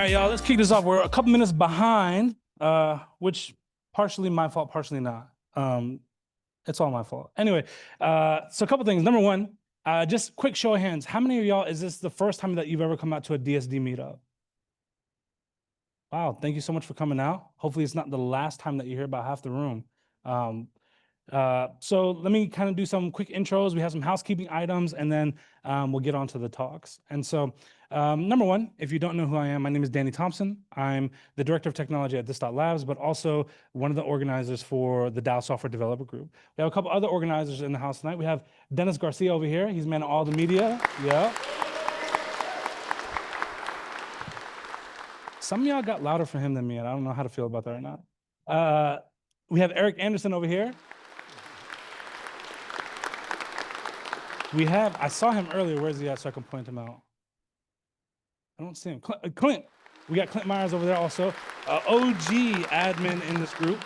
right, y'all, let's kick this off. We're a couple minutes behind, which partially my fault, partially not. It's all my fault. Anyway, so a couple things. Number one, just quick show of hands. How many of y'all, is this the first time that you've ever come out to a DSD meetup? Wow, thank you so much for coming out. Hopefully it's not the last time that you hear about half the room. So let me kind of do some quick intros. We have some housekeeping items, and then we'll get on to the talks. And so number one, if you don't know who I am, my name is Danny Thompson. I'm the Director of Technology at This.Labs, but also one of the organizers for the DAO Software Developer Group. We have a couple other organizers in the house tonight. We have Dennis Garcia over here. He's man of all the media. Yeah. Some of y'all got louder for him than me, and I don't know how to feel about that right now. We have Eric Anderson over here. I saw him earlier. Where's he at so I can point him out? I don't see him. Clint. We got Clint Myers over there also. OG admin in this group.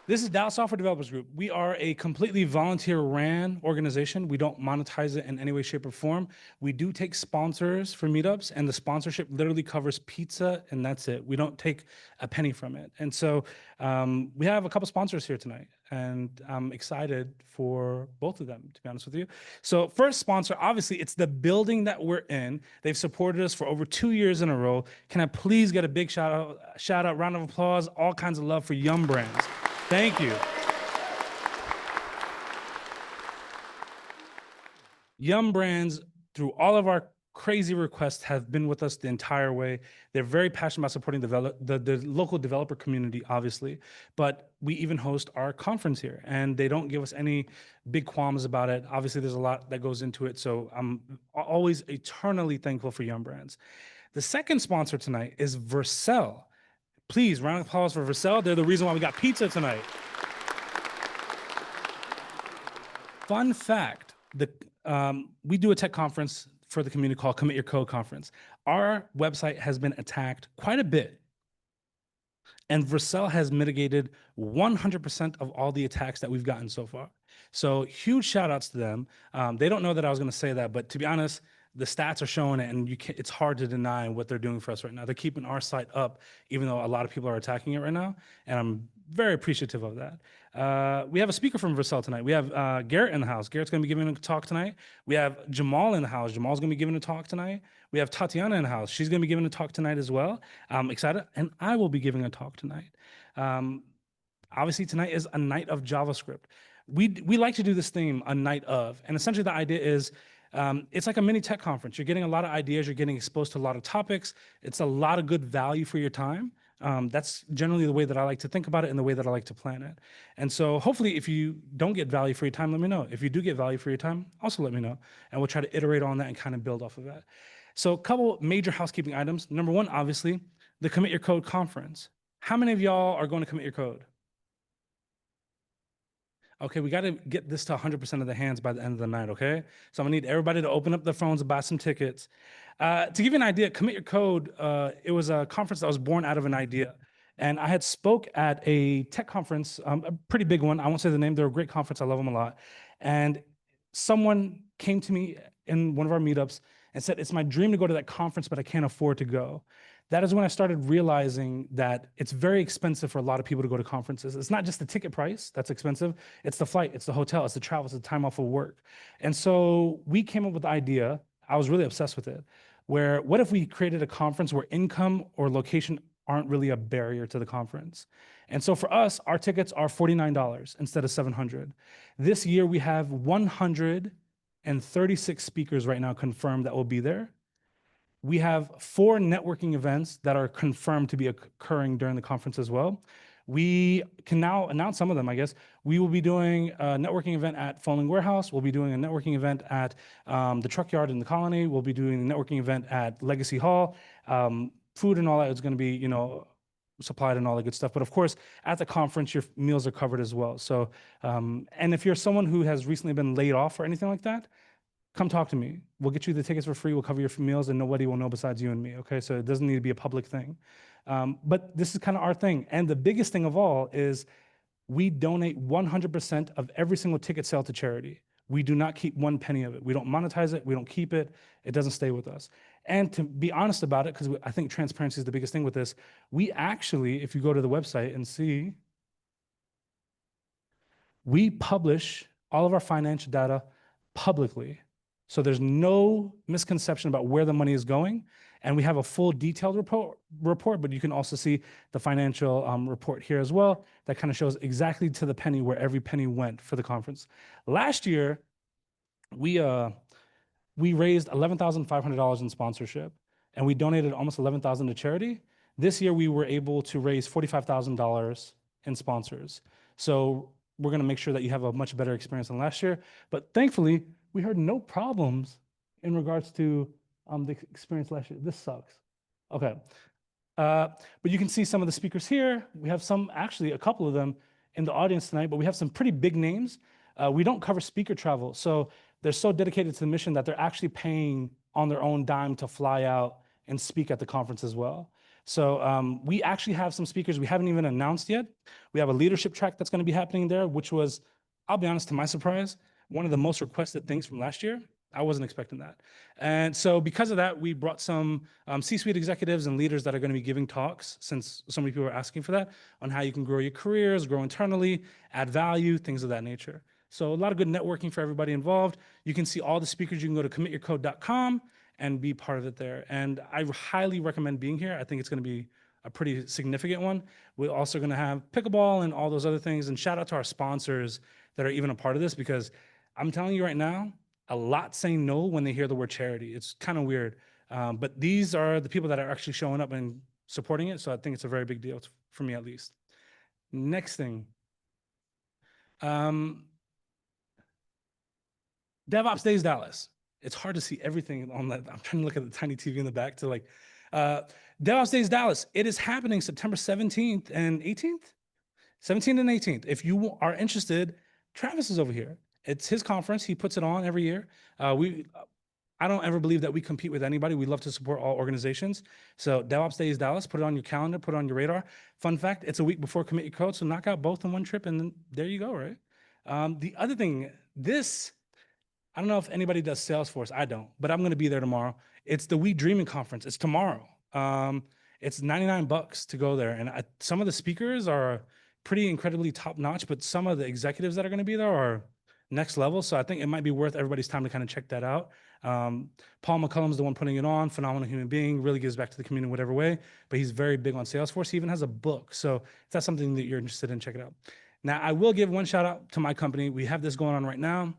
This is DAO Software Developers Group. We are a completely volunteer-ran organization. We don't monetize it in any way, shape, or form. We do take sponsors for meetups, and the sponsorship literally covers pizza, and that's it. We don't take a penny from it. And so we have a couple sponsors here tonight, and I'm excited for both of them, to be honest with you. So first sponsor, obviously, it's the building that we're in. They've supported us for over 2 years in a row. Can I please get a big shout out, round of applause, all kinds of love for Yum Brands. Thank you. Yum Brands, through all of our crazy requests, have been with us the entire way. They're very passionate about supporting the local developer community, obviously, but we even host our conference here, and they don't give us any big qualms about it. Obviously, there's a lot that goes into it, so I'm always eternally thankful for Yum Brands. The second sponsor tonight is Vercel. Please, round of applause for Vercel. They're the reason why we got pizza tonight. Fun fact, we do a tech conference for the community called Commit Your Code Conference. Our website has been attacked quite a bit, and Vercel has mitigated 100% of all the attacks that we've gotten so far. So huge shout outs to them. They don't know that I was gonna say that, but to be honest, the stats are showing it, and it's hard to deny what they're doing for us right now. They're keeping our site up, even though a lot of people are attacking it right now, and I'm very appreciative of that. We have a speaker from Vercel tonight. We have Garrett in the house. Garrett's gonna be giving a talk tonight. We have Jamaal in the house. Jamaal's gonna be giving a talk tonight. We have Tatiana in the house. She's gonna be giving a talk tonight as well. I'm excited, and I will be giving a talk tonight. Obviously, tonight is a night of JavaScript. We like to do this theme, a night of, and essentially the idea is, it's like a mini tech conference. You're getting a lot of ideas. You're getting exposed to a lot of topics. It's a lot of good value for your time. That's generally the way that I like to think about it and the way that I like to plan it. And so hopefully if you don't get value for your time, let me know. If you do get value for your time, also let me know. And we'll try to iterate on that and kind of build off of that. So a couple major housekeeping items. Number one, obviously, the Commit Your Code conference. How many of y'all are going to commit your code? Okay, we got to get this to 100% of the hands by the end of the night, okay? So I'm gonna need everybody to open up their phones and buy some tickets. To give you an idea, Commit Your Code, it was a conference that was born out of an idea. And I had spoke at a tech conference, a pretty big one. I won't say the name. They're a great conference. I love them a lot. And someone came to me in one of our meetups and said, it's my dream to go to that conference, but I can't afford to go. That is when I started realizing that it's very expensive for a lot of people to go to conferences. It's not just the ticket price that's expensive, it's the flight, it's the hotel, it's the travel, it's the time off of work. And so we came up with the idea, I was really obsessed with it, where what if we created a conference where income or location aren't really a barrier to the conference? And so for us, our tickets are $49 instead of $700. This year we have 136 speakers right now confirmed that will be there. We have 4 networking events that are confirmed to be occurring during the conference as well. We can now announce some of them, I guess. We will be doing a networking event at Foaling Warehouse. We'll be doing a networking event at the Truck Yard in the Colony. We'll be doing a networking event at Legacy Hall. Food and all that is going to be, supplied and all that good stuff. But of course, at the conference, your meals are covered as well. So, and if you're someone who has recently been laid off or anything like that, come talk to me. We'll get you the tickets for free. We'll cover your meals, and nobody will know besides you and me, okay? So it doesn't need to be a public thing. But this is kind of our thing. And the biggest thing of all is we donate 100% of every single ticket sale to charity. We do not keep one penny of it. We don't monetize it. We don't keep it. It doesn't stay with us. And to be honest about it, because I think transparency is the biggest thing with this, we actually, if you go to the website and see, we publish all of our financial data publicly. So there's no misconception about where the money is going. And we have a full detailed report, but you can also see the financial report here as well. That kind of shows exactly to the penny where every penny went for the conference. Last year, we raised $11,500 in sponsorship, and we donated almost $11,000 to charity. This year, we were able to raise $45,000 in sponsors. So we're going to make sure that you have a much better experience than last year. But thankfully, we heard no problems in regards to the experience last year. This sucks. Okay. But you can see some of the speakers here. We have actually a couple of them in the audience tonight, but we have some pretty big names. We don't cover speaker travel. So they're so dedicated to the mission that they're actually paying on their own dime to fly out and speak at the conference as well. So we actually have some speakers we haven't even announced yet. We have a leadership track that's going to be happening there, which was, I'll be honest, to my surprise, one of the most requested things from last year. I wasn't expecting that. And so because of that, we brought some C-suite executives and leaders that are going to be giving talks, since so many people are asking for that, on how you can grow your careers, grow internally, add value, things of that nature. So a lot of good networking for everybody involved. You can see all the speakers. You can go to commityourcode.com and be part of it there. And I highly recommend being here. I think it's going to be a pretty significant one. We're also going to have pickleball and all those other things. And shout out to our sponsors that are even a part of this, because I'm telling you right now, a lot saying no when they hear the word charity. It's kind of weird. But these are the people that are actually showing up and supporting it. So I think it's a very big deal for me, at least. Next thing. DevOps Days Dallas. It's hard to see everything on that. I'm trying to look at the tiny TV in the back to like, DevOps Days Dallas. It is happening September 17th and 18th? 17th and 18th. If you are interested, Travis is over here. It's his conference. He puts it on every year. I don't ever believe that we compete with anybody. We love to support all organizations. So DevOps Days Dallas, put it on your calendar, put it on your radar. Fun fact, it's a week before Commit Your Code, so knock out both in one trip, and then there you go, right? The other thing, I don't know if anybody does Salesforce. I don't, but I'm going to be there tomorrow. It's the We Dreaming Conference. It's tomorrow. It's $99 to go there. And some of the speakers are pretty incredibly top notch, but some of the executives that are going to be there are next level. So I think it might be worth everybody's time to kind of check that out. Paul McCullum's the one putting it on, phenomenal human being, really gives back to the community in whatever way, but he's very big on Salesforce. He even has a book. So if that's something that you're interested in, check it out. Now, I will give one shout out to my company. We have this going on right now.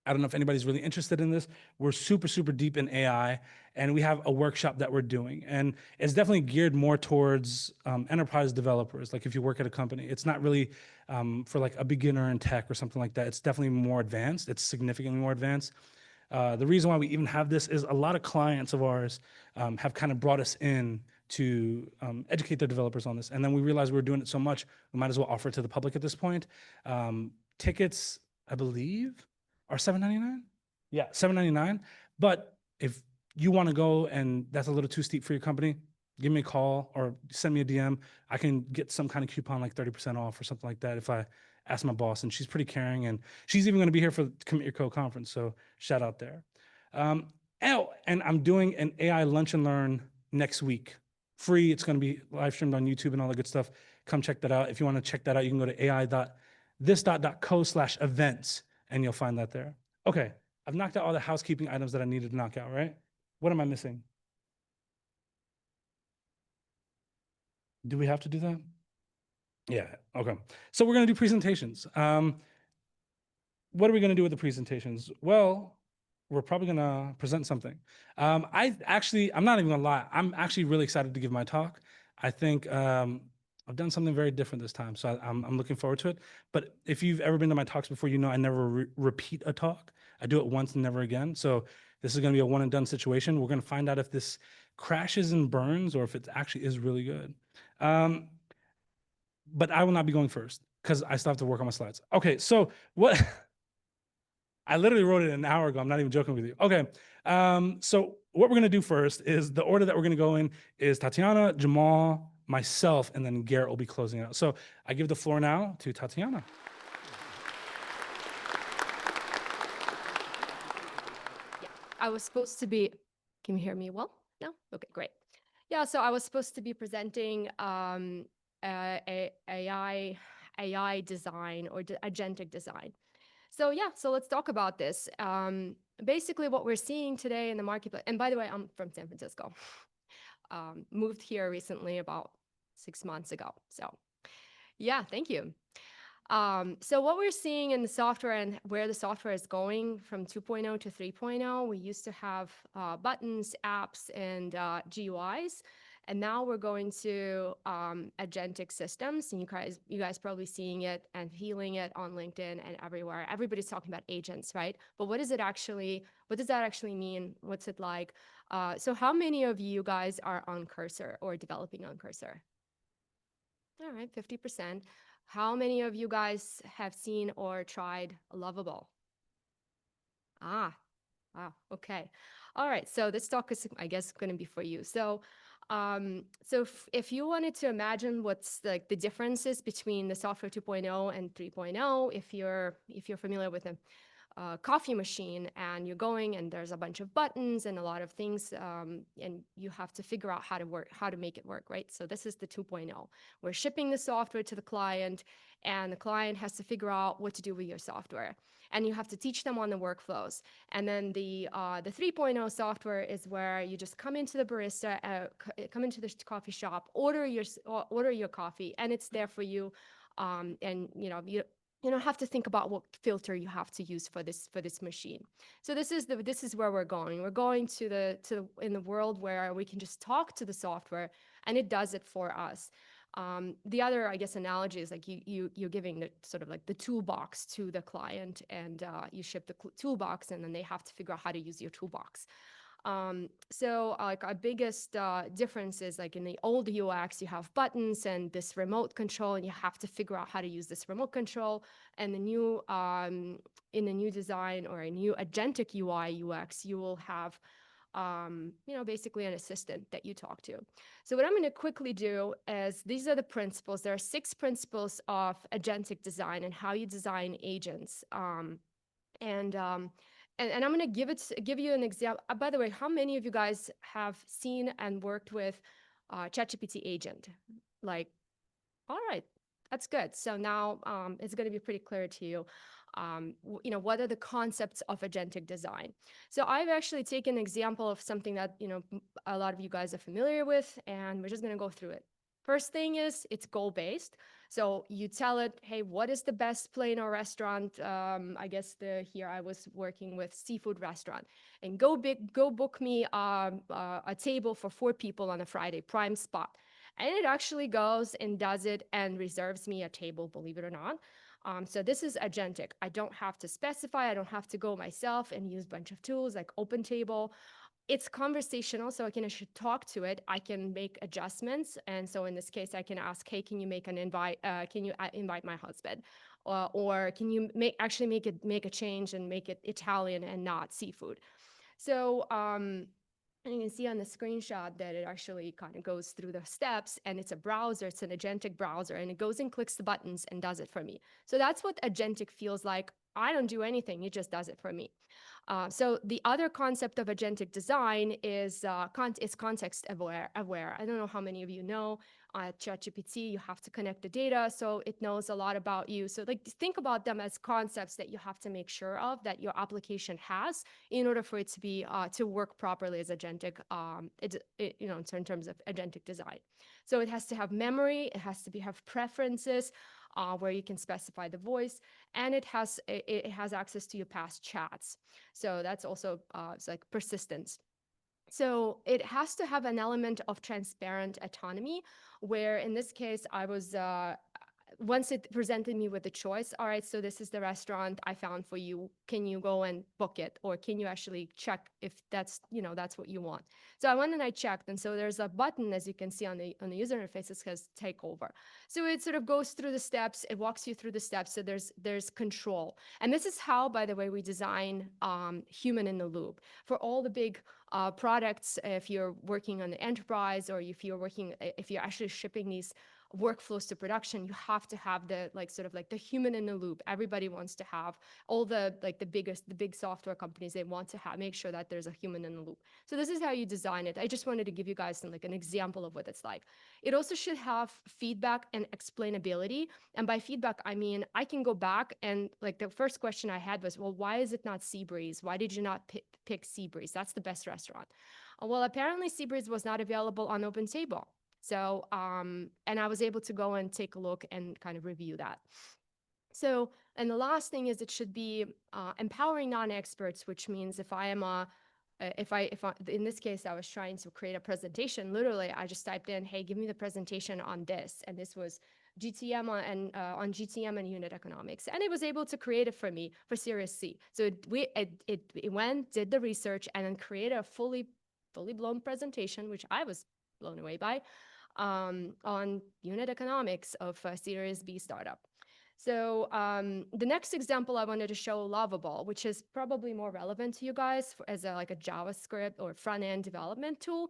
I don't know if anybody's really interested in this. We're super, super deep in AI, and we have a workshop that we're doing. And it's definitely geared more towards enterprise developers. Like if you work at a company, it's not really for like a beginner in tech or something like that. It's definitely more advanced. It's significantly more advanced. The reason why we even have this is a lot of clients of ours have kind of brought us in to educate their developers on this. And then we realized we were doing it so much, we might as well offer it to the public at this point. Tickets, I believe, are $7.99? Yeah, $7.99. But if you want to go and that's a little too steep for your company, give me a call or send me a DM. I can get some kind of coupon like 30% off or something like that if I ask my boss. And she's pretty caring, and she's even going to be here for the Commit Your Code conference. So shout out there. And I'm doing an AI lunch and learn next week. Free. It's going to be live streamed on YouTube and all the good stuff. Come check that out. If you want to check that out, you can go to ai.this.co/events. And you'll find that there. Okay, I've knocked out all the housekeeping items that I needed to knock out, right? What am I missing? Do we have to do that? Yeah, okay. So we're gonna do presentations. What are we gonna do with the presentations? Well, we're probably gonna present something. I'm not even gonna lie, I'm actually really excited to give my talk. I think I've done something very different this time, so I'm looking forward to it. But if you've ever been to my talks before, you know I never repeat a talk. I do it once and never again. So this is going to be a one and done situation. We're going to find out if this crashes and burns or if it actually is really good. But I will not be going first because I still have to work on my slides. Okay, so what? I literally wrote it an hour ago. I'm not even joking with you. Okay, so what we're going to do first is the order that we're going to go in is Tatiana, Jamaal, myself, and then Garrett will be closing out. So I give the floor now to Tatiana. Yeah, I was supposed to be Can you hear me well? No? Okay, great. Yeah, so I was supposed to be presenting AI design or agentic design. So yeah, so let's talk about this. Basically, what we're seeing today in the marketplace, and by the way, I'm from San Francisco. Moved here recently about 6 months ago. So yeah, thank you. So what we're seeing in the software and where the software is going from 2.0 to 3.0, we used to have buttons, apps, and GUIs. And now we're going to agentic systems. And you guys probably seeing it and feeling it on LinkedIn and everywhere. Everybody's talking about agents, right? But what does that actually mean? What's it like? So how many of you guys are on Cursor or developing on Cursor? All right, 50%. How many of you guys have seen or tried Lovable? Ah, wow, okay. All right, so this talk is, I guess, going to be for you. So if you wanted to imagine what's like the differences between the software 2.0 and 3.0, if you're familiar with them, coffee machine and you're going and there's a bunch of buttons and a lot of things and you have to figure out how to make it work, right? So this is the 2.0. We're shipping the software to the client and the client has to figure out what to do with your software and you have to teach them on the workflows. And then the 3.0 software is where you just come into the barista, come into the coffee shop, order your coffee, and it's there for you. And you don't have to think about what filter you have to use for this machine. So this is where we're going. We're going in the world where we can just talk to the software and it does it for us. The other, I guess, analogy is like you're giving the sort of like the toolbox to the client and you ship the toolbox and then they have to figure out how to use your toolbox. So like our biggest difference is like in the old UX, you have buttons and this remote control, and you have to figure out how to use this remote control. And the new in the new design or a new agentic UI UX, you will have basically an assistant that you talk to. So what I'm going to quickly do is these are the principles. There are 6 principles of agentic design and how you design agents. And and I'm going to give you an example. By the way, how many of you guys have seen and worked with ChatGPT agent? Like, all right, that's good. So now it's going to be pretty clear to you. What are the concepts of agentic design? So I've actually taken an example of something that a lot of you guys are familiar with, and we're just going to go through it. First thing is it's goal based. So you tell it, hey, what is the best Plano restaurant? I guess here I was working with seafood restaurant, and go book me a table for 4 people on a Friday, prime spot. And it actually goes and does it and reserves me a table, believe it or not. So this is agentic. I don't have to specify. I don't have to go myself and use a bunch of tools like OpenTable. It's conversational, so I can actually talk to it. I can make adjustments. And so in this case, I can ask, hey, can you make an invite? Can you invite my husband? Or can you make a change and make it Italian and not seafood? So and you can see on the screenshot that it actually kind of goes through the steps and it's a browser, it's an agentic browser, and it goes and clicks the buttons and does it for me. So that's what agentic feels like. I don't do anything, it just does it for me. So the other concept of agentic design is context aware. I don't know how many of you know ChatGPT, you have to connect the data, so it knows a lot about you. So like think about them as concepts that you have to make sure of that your application has in order for it to be to work properly as agentic. In terms of agentic design. So it has to have memory. It has to have preferences. Where you can specify the voice, and it has access to your past chats. So that's also it's like persistence. So it has to have an element of transparent autonomy, where in this case, I was once it presented me with a choice, all right, so this is the restaurant I found for you. Can you go and book it? Or can you actually check if that's what you want? So I went and I checked. And so there's a button, as you can see on the user interface, that says take over. So it sort of goes through the steps. It walks you through the steps. So there's control. And this is how, by the way, we design human in the loop. For all the big products, if you're working on the enterprise or if you're actually shipping these workflows to production, you have to have the like sort of like the human in the loop. Everybody wants to have all the like the big software companies, they want to have make sure that there's a human in the loop. So this is how you design it. I just wanted to give you guys some like an example of what it's like. It also should have feedback and explainability. And by feedback, I mean I can go back and like the first question I had was, well, why is it not Seabreeze? Why did you not pick Seabreeze? That's the best restaurant. Well, apparently Seabreeze was not available on OpenTable. So, and I was able to go and take a look and kind of review that. So, and the last thing is it should be empowering non-experts, which means if I am in this case, I was trying to create a presentation, literally, I just typed in, hey, give me the presentation on this. And this was GTM on GTM and unit economics. And it was able to create it for me for Series C. So it went, did the research, and then created a fully blown presentation, which I was blown away by, on unit economics of a Series B startup. So the next example I wanted to show, Lovable, which is probably more relevant to you guys as like a JavaScript or front-end development tool.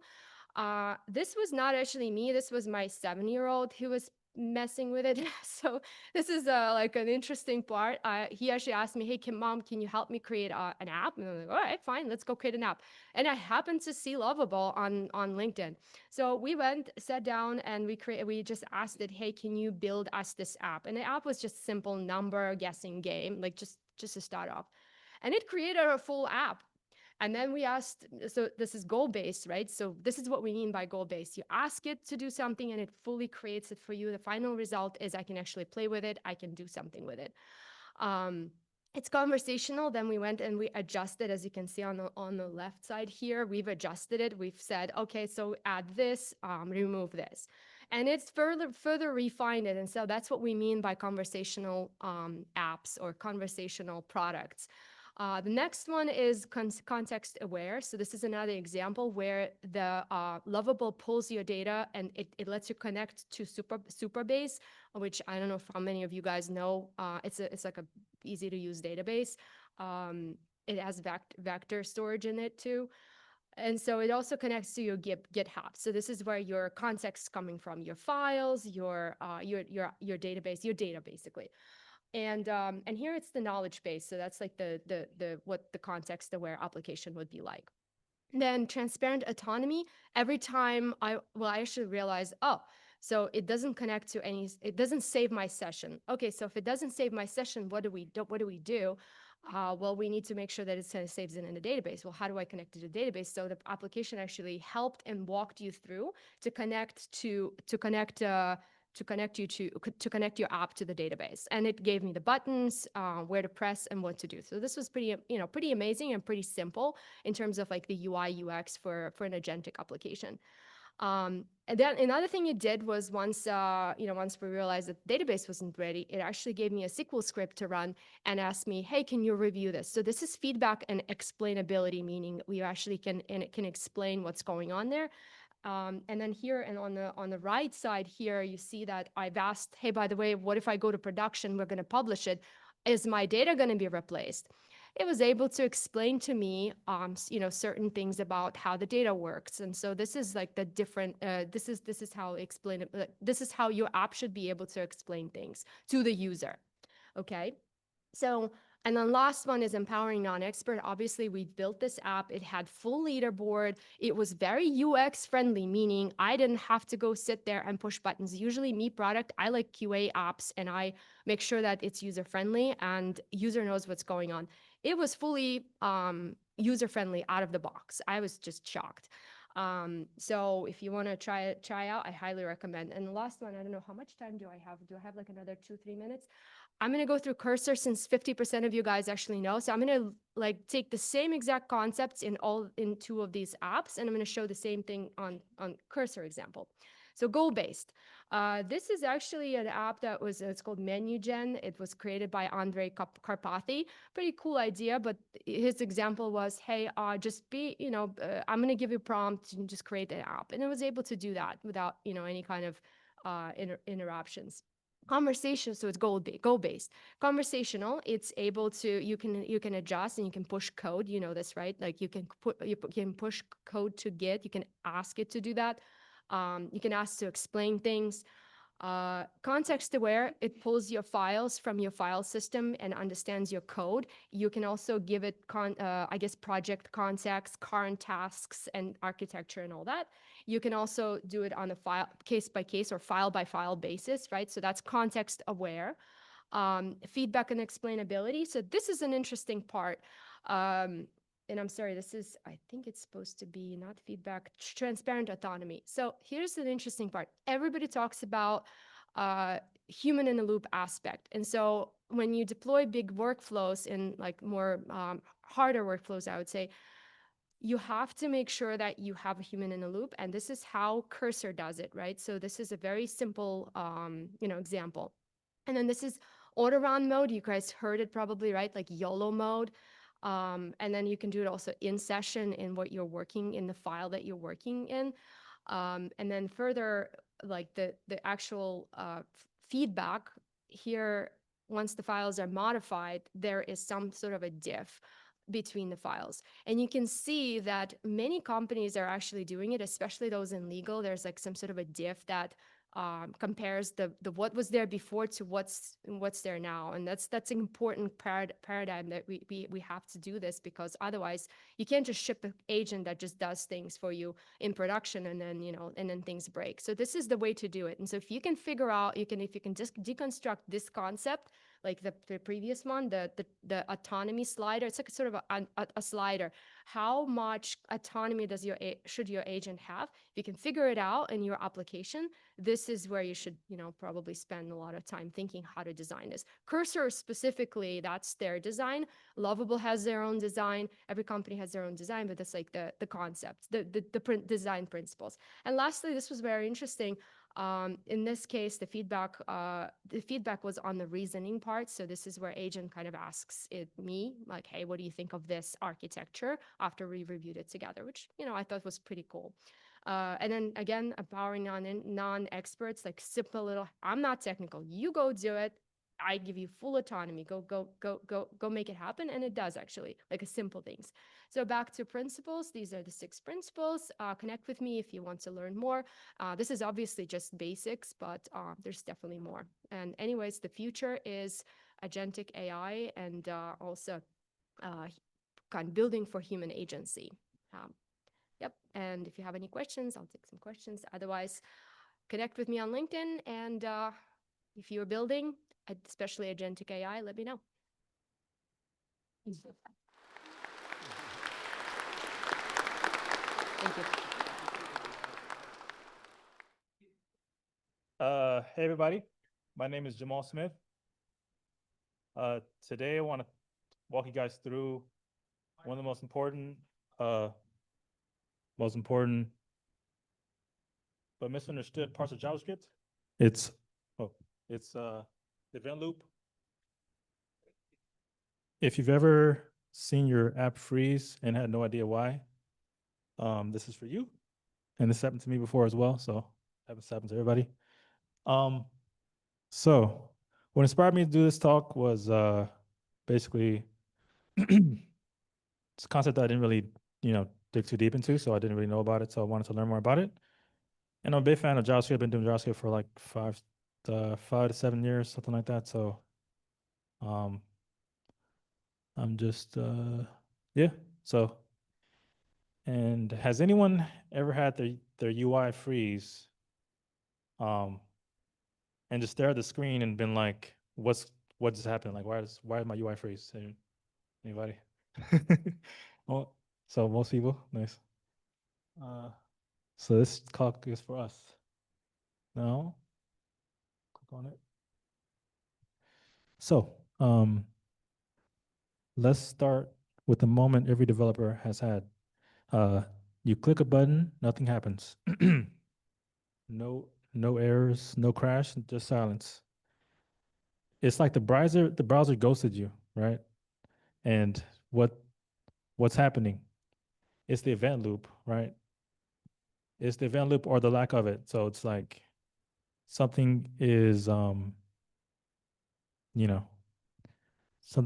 This was not actually me. This was my 7-year-old who was messing with it. So this is like an interesting part. He actually asked me, hey, Mom, can you help me create an app? And I'm like, all right, fine, let's go create an app. And I happened to see Lovable on LinkedIn. So we went, sat down, and we just asked it, hey, can you build us this app? And the app was just simple number guessing game, like just to start off. And it created a full app. And then we asked, so this is goal-based, right? So this is what we mean by goal-based. You ask it to do something and it fully creates it for you. The final result is I can actually play with it. I can do something with it. It's conversational. Then we went and we adjusted, as you can see on the left side here, we've adjusted it. We've said, okay, so add this, remove this. And it's further refined it. And so that's what we mean by conversational apps or conversational products. The next one is context aware. So this is another example where the Lovable pulls your data and it lets you connect to Superbase, which I don't know if how many of you guys know. It's like a easy to use database. It has vector storage in it too. And so it also connects to your GitHub. So this is where your context coming from, your files, your database, your data basically. And here it's the knowledge base. So that's like the what the context aware application would be like. Then transparent autonomy. Every time I actually realized, oh, so it doesn't connect to it doesn't save my session. Okay, so if it doesn't save my session, what do we do? Well, we need to make sure that it saves it in a database. Well, how do I connect to the database? So the application actually helped and walked you through to connect your app to the database, and it gave me the buttons, where to press, and what to do. So this was pretty amazing and pretty simple in terms of like the UI UX for an agentic application. And then another thing it did was once we realized that the database wasn't ready, it actually gave me a SQL script to run and asked me, hey, can you review this? So this is feedback and explainability, meaning we actually can explain what's going on there. And then here and on the right side here, you see that I've asked, hey, by the way, what if I go to production, we're going to publish it? Is my data going to be replaced? It was able to explain to me, certain things about how the data works. And so this is like the different, this is how this is how your app should be able to explain things to the user. Okay. So, and then last one is empowering non-expert. Obviously, we built this app. It had full leaderboard. It was very UX friendly, meaning I didn't have to go sit there and push buttons. Usually me product, I like QA apps and I make sure that it's user friendly and user knows what's going on. It was fully user friendly out of the box. I was just shocked. So if you want to try out, I highly recommend. And the last one, I don't know how much time do I have? Do I have like another 2-3 minutes? I'm going to go through Cursor since 50% of you guys actually know. So I'm going to like take the same exact concepts in two of these apps, and I'm going to show the same thing on Cursor example. So goal-based. This is actually an app it's called MenuGen. It was created by Andrei Karpathy. Pretty cool idea, but his example was, hey, just I'm going to give you a prompt and just create an app. And it was able to do that without, any kind of interruptions. Conversation, so it's goal-based. Conversational, it's able to, you can adjust and you can push code, you know this, right? Like you can push code to Git, you can ask it to do that. You can ask to explain things. Context aware, it pulls your files from your file system and understands your code. You can also give it, I guess, project context, current tasks, and architecture and all that. You can also do it on a file case by case or file by file basis, right? So that's context aware. Feedback and explainability. So this is an interesting part. And I'm sorry, this is, I think it's supposed to be not feedback, transparent autonomy. So here's an interesting part. Everybody talks about human in the loop aspect. And so when you deploy big workflows in like more harder workflows, I would say, you have to make sure that you have a human in the loop. And this is how Cursor does it, right? So this is a very simple, example. And then this is auto run mode. You guys heard it probably, right? Like YOLO mode. And then you can do it also in session in what you're working in the file that you're working in. And then further, like the actual feedback here, once the files are modified, there is some sort of a diff between the files. And you can see that many companies are actually doing it, especially those in legal. There's like some sort of a diff that compares the what was there before to what's there now, and that's an important paradigm that we have to do this, because otherwise you can't just ship an agent that just does things for you in production and then things break. So this is the way to do it. And so if you can figure out, if you can just deconstruct this concept, like the previous one, the autonomy slider, it's like sort of a slider. How much autonomy should your agent have? If you can figure it out in your application, this is where you should, probably spend a lot of time thinking how to design this. Cursor specifically, that's their design. Lovable has their own design. Every company has their own design, but that's like the concepts, the design principles. And lastly, this was very interesting. In this case, the feedback was on the reasoning part. So this is where agent kind of asks me, like, hey, what do you think of this architecture after we reviewed it together, which, I thought was pretty cool. And then again, empowering non-experts, like simple little, I'm not technical, you go do it. I give you full autonomy. Go make it happen. And it does, actually, like a simple things. So back to principles. These are the 6 principles. Connect with me if you want to learn more. This is obviously just basics, but there's definitely more. And anyways, the future is agentic AI and also kind of building for human agency. Yep. And if you have any questions, I'll take some questions. Otherwise, connect with me on LinkedIn. And if you're building, especially agentic AI, let me know. Thank you. Hey everybody, my name is Jamaal Smith. Today I want to walk you guys through one of the most important but misunderstood parts of JavaScript. It's the event loop. If you've ever seen your app freeze and had no idea why, this is for you. And this happened to me before as well, so this happens to everybody. So what inspired me to do this talk was basically it's a concept that I didn't really, dig too deep into, so I didn't really know about it. So I wanted to learn more about it. And I'm a big fan of JavaScript. I've been doing JavaScript for like 5 to 7 years, something like that. So I'm just yeah. So, and has anyone ever had their UI freeze and just stare at the screen and been like, what just happened? Like, why is my UI freeze? Anybody? Oh, so most people, nice. So this talk is for us. Now, click on it. So, let's start with the moment every developer has had. You click a button, nothing happens. No errors, no crash, just silence. It's like the browser ghosted you, right? And what's happening? It's the event loop, right? It's the event loop or the lack of it. So it's like something is something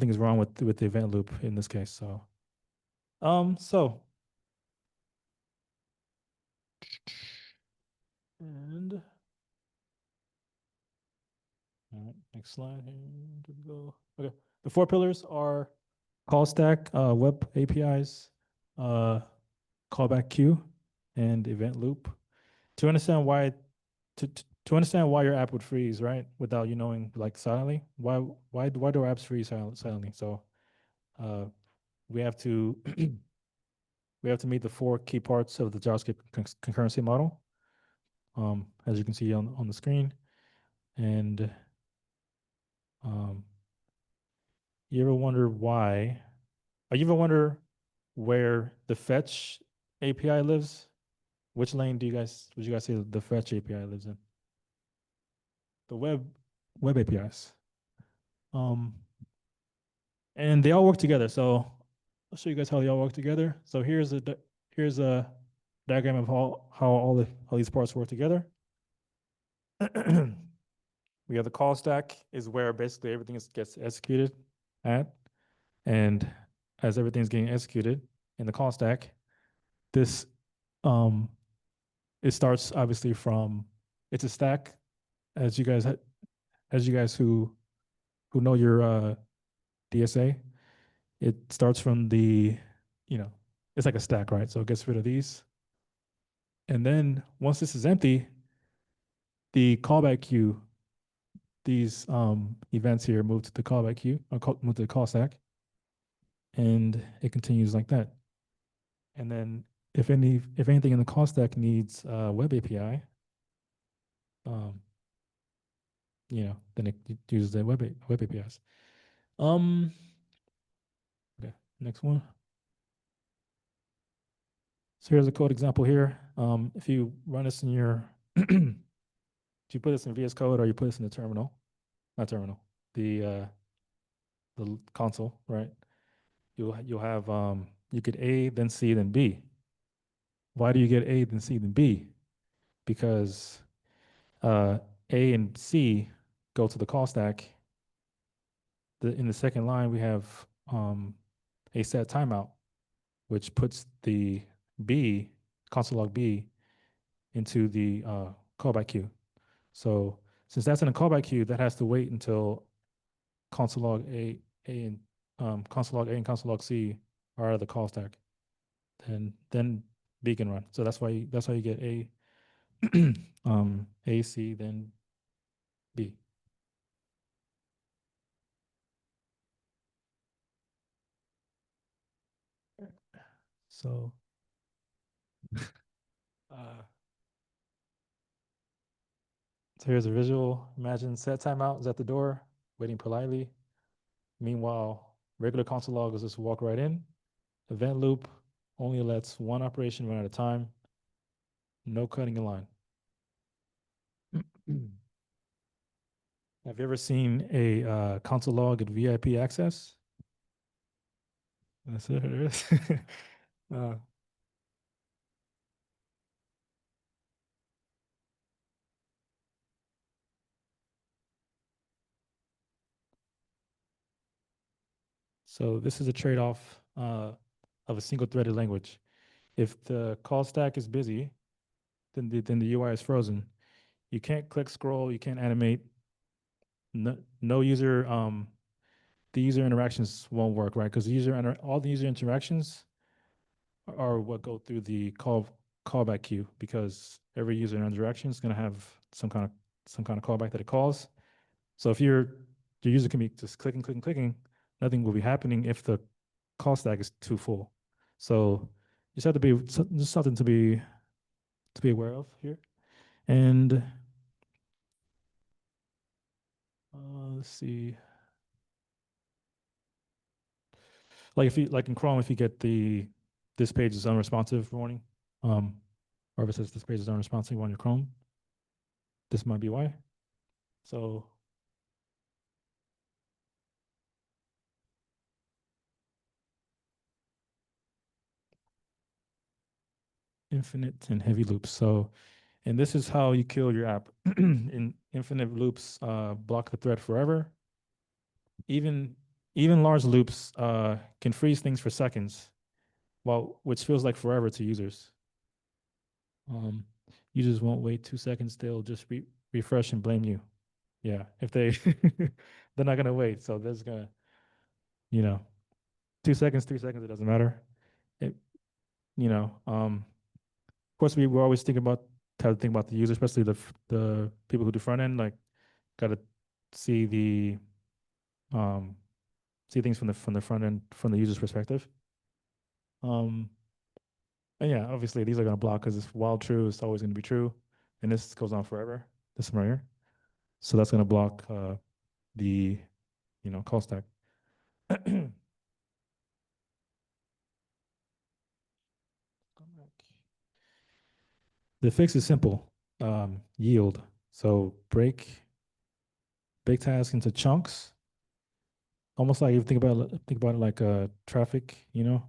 is wrong with the event loop in this case. So and All right, next slide here. Here we go. Okay, the 4 pillars are call stack, web APIs, callback queue, and event loop. To understand why, to understand why your app would freeze, right, without you knowing, like silently, why do our apps freeze silently? So, we have to we have to meet the 4 key parts of the JavaScript concurrency model, as you can see on the screen, and you ever wonder why? Or you ever wonder where the fetch API lives? Which lane would you guys say the fetch API lives in? The web APIs. And they all work together. So I'll show you guys how they all work together. So here's a diagram of how all these parts work together. We have the call stack is where basically everything gets executed at. And as everything's getting executed in the call stack, this it starts obviously from, it's a stack, as you guys who know your DSA, it starts from the, it's like a stack, right? So it gets rid of these. And then once this is empty, the callback queue, these events here move to the callback queue, or move to the call stack, and it continues like that. And then if anything in the call stack needs web API, then it uses the web APIs. Okay, next one. So here's a code example here. If you run this in your, if you put this in VS Code or you put this in the terminal, not terminal, the console, right? You'll have you get A, then C, then B. Why do you get A, then C, then B? Because A and C go to the call stack. In the second line, we have a set timeout, which puts the B, console log B, into the callback queue. So since that's in a callback queue, that has to wait until console log A and console log A and console log C are out of the call stack. Then B can run. So that's why you get A, A, C, then B. So so here's a visual. Imagine set timeout is at the door, waiting politely. Meanwhile, regular console log is just walk right in. Event loop only lets one operation run at a time. No cutting in line. Have you ever seen a console log at VIP access? That's it. uh, so this is a trade-off of a single-threaded language. If the call stack is busy, then the UI is frozen. You can't click scroll. You can't animate. No user. The user interactions won't work, right? Because all the user interactions are what go through the callback queue, because every user interaction is going to have some kind of callback that it calls. So if your user can be just clicking, nothing will be happening if the call stack is too full. So just have to be just something to be aware of here. And let's see. Like if you in Chrome, if you get this page is unresponsive warning, or if it says this page is unresponsive on your Chrome, this might be why. So infinite and heavy loops. So, and this is how you kill your app. In infinite loops, block the thread forever. Even large loops can freeze things for seconds, which feels like forever to users. Users won't wait 2 seconds; they'll just refresh and blame you. Yeah, if they they're not gonna wait. So there's gonna, 2 seconds, 3 seconds, it doesn't matter. It, of course we're always thinking about how to think about the user, especially the people who do front end, like gotta see the um see things from the front end, from the user's perspective. Um and yeah, obviously these are gonna block because it's while true, it's always gonna be true. And this goes on forever. This one right here. So that's gonna block the call stack. The fix is simple. Yield. So break tasks into chunks. Almost like you think about it like traffic. You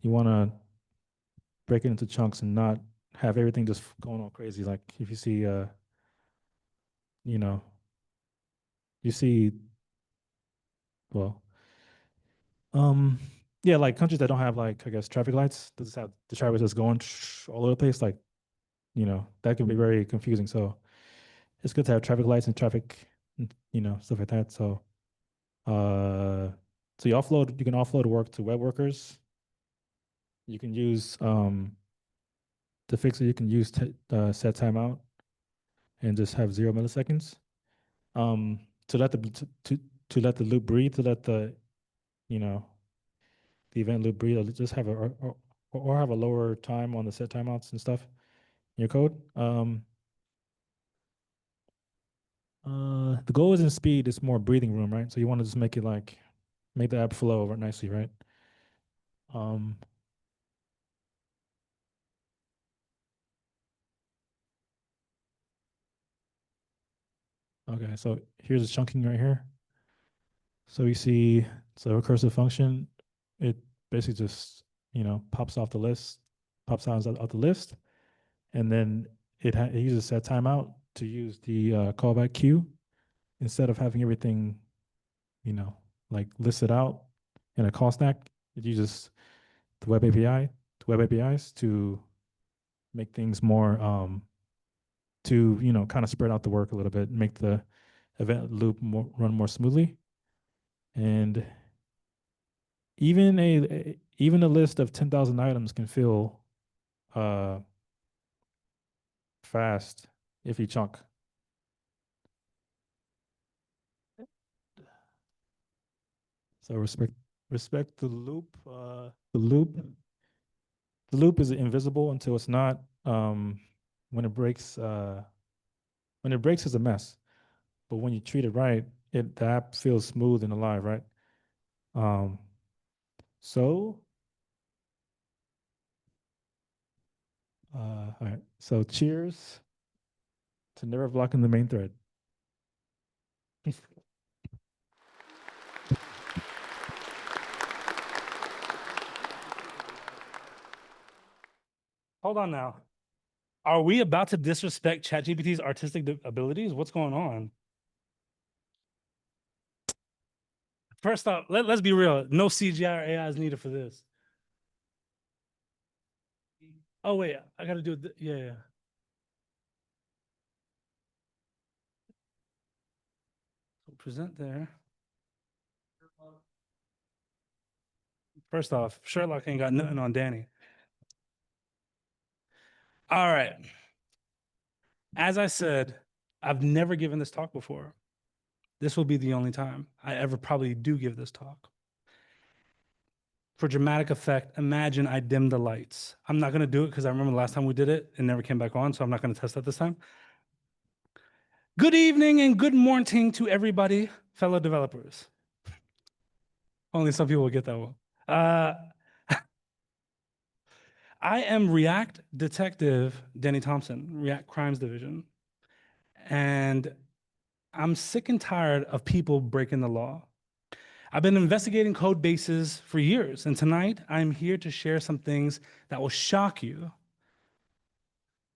want to break it into chunks and not have everything just going all crazy. Like if you see, you know, you see, well, um, yeah, like countries that don't have like I guess traffic lights, that just have the traffic just going all over the place. Like that can be very confusing. So it's good to have traffic lights and traffic, stuff like that. Uh, so you can offload work to web workers. You can use to fix it. You can use set timeout and just have 0 milliseconds. To let to let the loop breathe, to let you know the event loop breathe. Just have or have a lower time on the set timeouts and stuff in your code. The goal isn't speed; it's more breathing room, right? So you want to just make it like make the app flow over nicely, right? Um, okay, so here's the chunking right here. So we see, so recursive function, it basically just, pops off the list, pops out the list, and then it uses set timeout to use the callback queue instead of having everything, like listed out in a call stack. It uses the web APIs to make things more, to, kind of spread out the work a little bit, make the event loop run more smoothly. And even a list of 10,000 items can feel fast if you chunk. So respect the loop. The loop is invisible until it's not. When it breaks, it's a mess. But when you treat it right, the app feels smooth and alive, right? Um, so all right. So cheers to never blocking the main thread. Hold on now. Are we about to disrespect ChatGPT's artistic abilities? What's going on? First off, let's be real. No CGI or AI is needed for this. Oh, wait, I got to do it. Yeah. So present there. First off, Sherlock ain't got nothing on Danny. All right. As I said, I've never given this talk before. This will be the only time I ever probably do give this talk. For dramatic effect, imagine I dim the lights. I'm not going to do it because I remember the last time we did it, it never came back on, so I'm not going to test that this time. Good evening and good morning to everybody, fellow developers. Only some people will get that one. I am React Detective Denny Thompson, React Crimes Division. And I'm sick and tired of people breaking the law. I've been investigating code bases for years, and tonight I'm here to share some things that will shock you.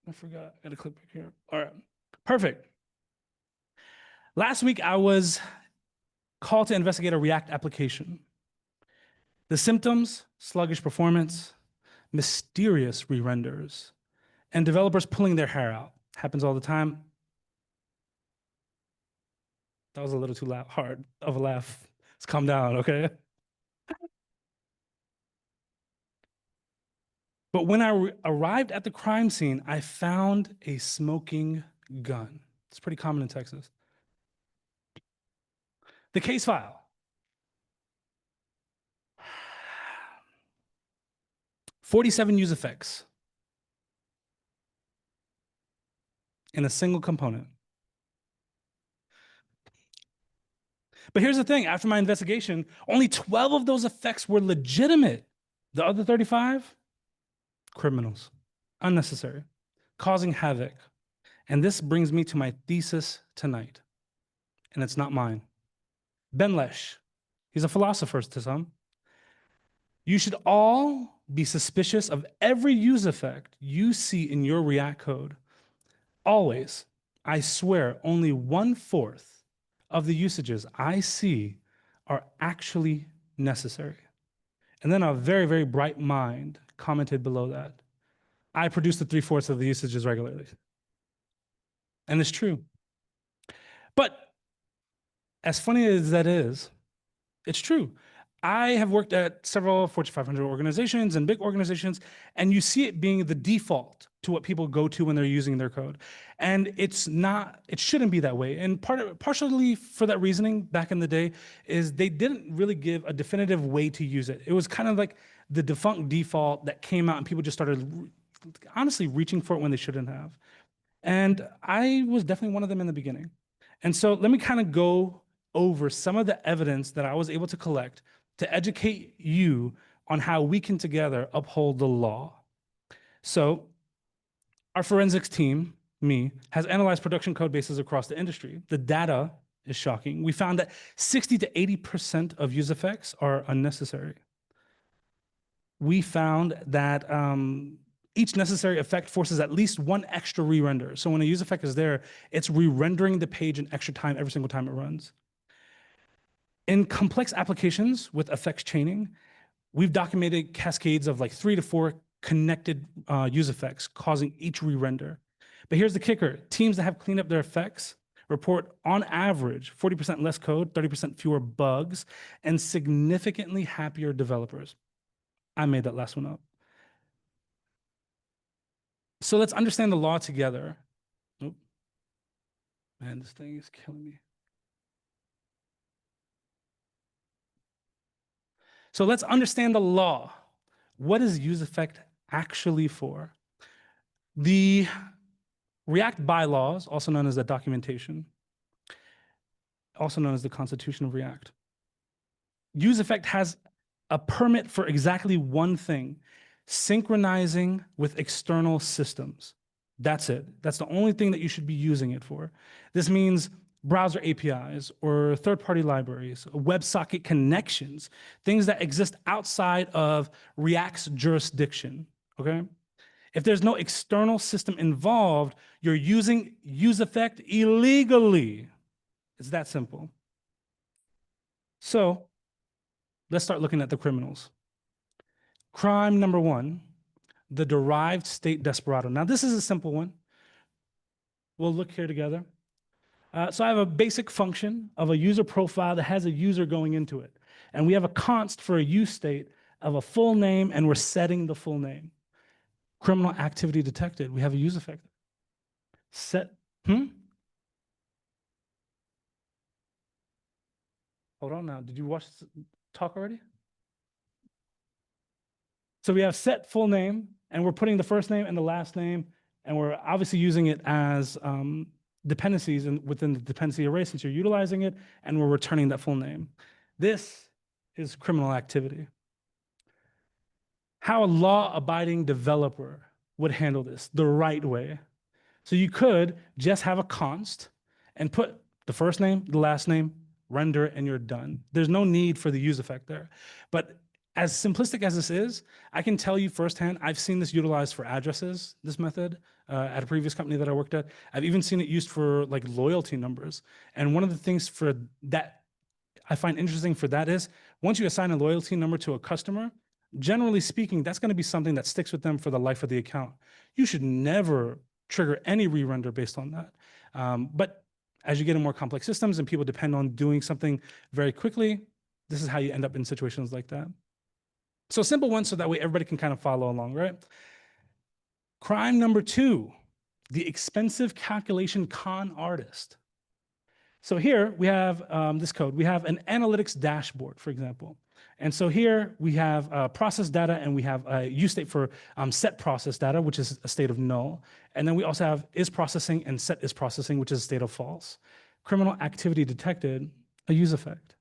I forgot, I gotta click back here. All right, perfect. Last week I was called to investigate a React application. The symptoms, sluggish performance, mysterious re-renders, and developers pulling their hair out. Happens all the time. That was a little too hard of a laugh. Let's calm down, okay? But when I arrived at the crime scene, I found a smoking gun. It's pretty common in Texas. The case file. "47 use effects in a single component." But here's the thing, after my investigation, only 12 of those effects were legitimate. The other 35, criminals, unnecessary, causing havoc. And this brings me to my thesis tonight, and it's not mine. Ben Lesh, he's a philosopher to some. "You should all be suspicious of every use effect you see in your React code. Always. I swear only 1/4 of the usages I see are actually necessary." And then a very, very bright mind commented below that, "I produce the 3/4 of the usages regularly." And it's true. But as funny as that is, it's true. I have worked at several Fortune 500 organizations and big organizations, and you see it being the default to what people go to when they're using their code. And it's not, it shouldn't be that way. And partially for that reasoning back in the day is they didn't really give a definitive way to use it. It was kind of like the defunct default that came out and people just started honestly reaching for it when they shouldn't have. And I was definitely one of them in the beginning. And so let me kind of go over some of the evidence that I was able to collect to educate you on how we can together uphold the law. So our forensics team, me, has analyzed production code bases across the industry. The data is shocking. We found that 60 to 80% of use effects are unnecessary. We found that each necessary effect forces at least one extra re-render. So when a use effect is there, it's re-rendering the page an extra time every single time it runs. In complex applications with effects chaining, we've documented cascades of like 3 to 4 connected use effects causing each re-render. But here's the kicker. Teams that have cleaned up their effects report on average 40% less code, 30% fewer bugs, and significantly happier developers. I made that last one up. So let's understand the law together. Oh, man, this thing is killing me. So let's understand the law. What is use effect actually for? The React bylaws, also known as the documentation, also known as the Constitution of React. Use effect has a permit for exactly one thing: synchronizing with external systems. That's it. That's the only thing that you should be using it for. This means browser APIs or third-party libraries, WebSocket connections, things that exist outside of React's jurisdiction, okay? If there's no external system involved, you're using use effect illegally. It's that simple. So let's start looking at the criminals. Crime number 1, the derived state desperado. Now, this is a simple one. We'll look here together. So I have a basic function of a user profile that has a user going into it. And we have a const for a use state of a full name, and we're setting the full name. Criminal activity detected. We have a use effect. Set, Hold on now. Did you watch this talk already? So we have set full name, and we're putting the first name and the last name, and we're obviously using it as dependencies within the dependency array since you're utilizing it, and we're returning that full name. This is criminal activity. How a law-abiding developer would handle this the right way. So you could just have a const and put the first name, the last name, render, and you're done. There's no need for the use effect there. But as simplistic as this is, I can tell you firsthand, I've seen this utilized for addresses, this method, at a previous company that I worked at. I've even seen it used for like loyalty numbers. And one of the things for that I find interesting for that is, once you assign a loyalty number to a customer, generally speaking, that's going to be something that sticks with them for the life of the account. You should never trigger any re-render based on that. But As you get in more complex systems and people depend on doing something very quickly, this is how you end up in situations like that. So simple one, so that way everybody can kind of follow along, right? Crime number 2, the expensive calculation con artist. So here we have this code. We have an analytics dashboard, for example. And so here we have process data, and we have a use state for set process data, which is a state of null. And then we also have is processing and set is processing, which is a state of false. Criminal activity detected, a use effect.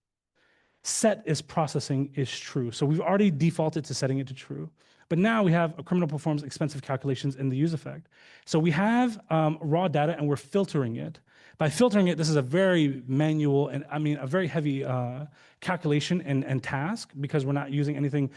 Set is processing is true. So we've already defaulted to setting it to true. But now we have a criminal performs expensive calculations in the use effect. So we have raw data and we're filtering it. By filtering it, this is a very manual and a very heavy calculation and task, because we're not using anything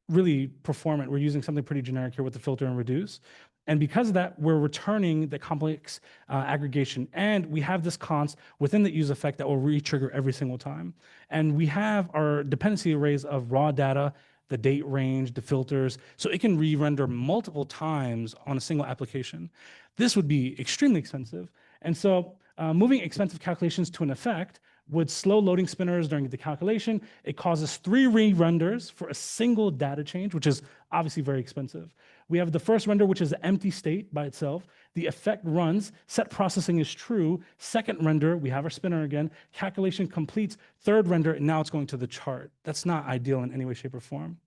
really performant. We're using something pretty generic here with the filter and reduce. And because of that, we're returning the complex aggregation. And we have this const within the use effect that will re-trigger every single time. And we have our dependency arrays of raw data, the date range, the filters, so it can re-render multiple times on a single application. This would be extremely expensive. And so moving expensive calculations to an effect would slow loading spinners during the calculation. It causes 3 re-renders for a single data change, which is obviously very expensive. We have the first render, which is an empty state by itself. The effect runs, set processing is true. Second render, we have our spinner again. Calculation completes. Third render, and now it's going to the chart. That's not ideal in any way, shape, or form.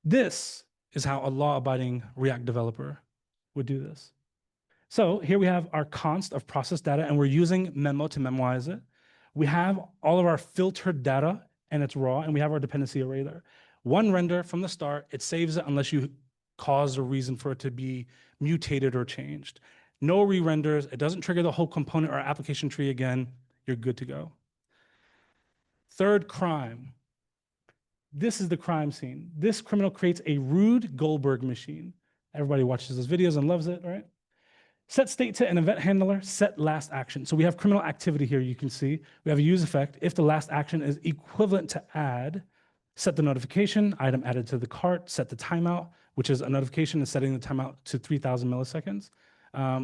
This is how a law-abiding React developer would do this. So here we have our const of process data, and we're using memo to memoize it. We have all of our filtered data, and it's raw, and we have our dependency array there. One render from the start, it saves it unless you cause a reason for it to be mutated or changed. No re-renders, it doesn't trigger the whole component or application tree again, you're good to go. Third crime. This is the crime scene. This criminal creates a Rube Goldberg machine. Everybody watches those videos and loves it, right? Set state to an event handler, set last action. So we have criminal activity here, you can see. We have a use effect. If the last action is equivalent to add, set the notification, item added to the cart, set the timeout, which is a notification and setting the timeout to 3,000 milliseconds.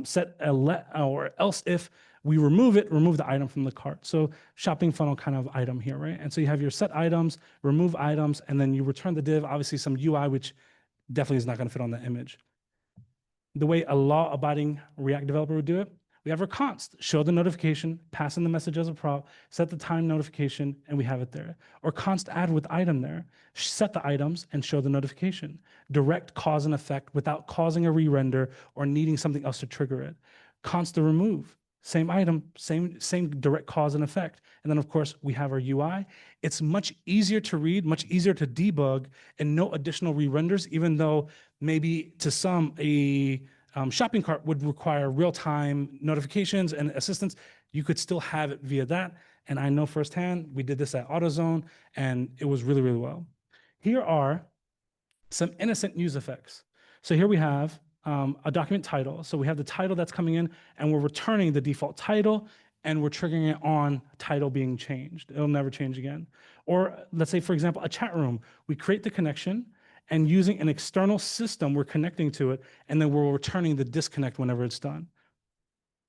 Set a or else if we remove the item from the cart. So shopping funnel kind of item here, right? And so you have your set items, remove items, and then you return the div, obviously some UI, which definitely is not gonna fit on the image. The way a law-abiding React developer would do it, we have our const, show the notification, pass in the message as a prop, set the time notification, and we have it there. Or const add with item there, set the items and show the notification. Direct cause and effect without causing a re-render or needing something else to trigger it. Const to remove, same item, same direct cause and effect. And then of course we have our UI. It's much easier to read, much easier to debug, and no additional re-renders, even though maybe to some a shopping cart would require real-time notifications and assistance. You could still have it via that. And I know firsthand, we did this at AutoZone, and it was really, really well. Here are some innocent use effects. So here we have a document title. So we have the title that's coming in, and we're returning the default title, and we're triggering it on title being changed. It'll never change again. Or let's say, for example, a chat room. We create the connection, and using an external system, we're connecting to it, and then we're returning the disconnect whenever it's done.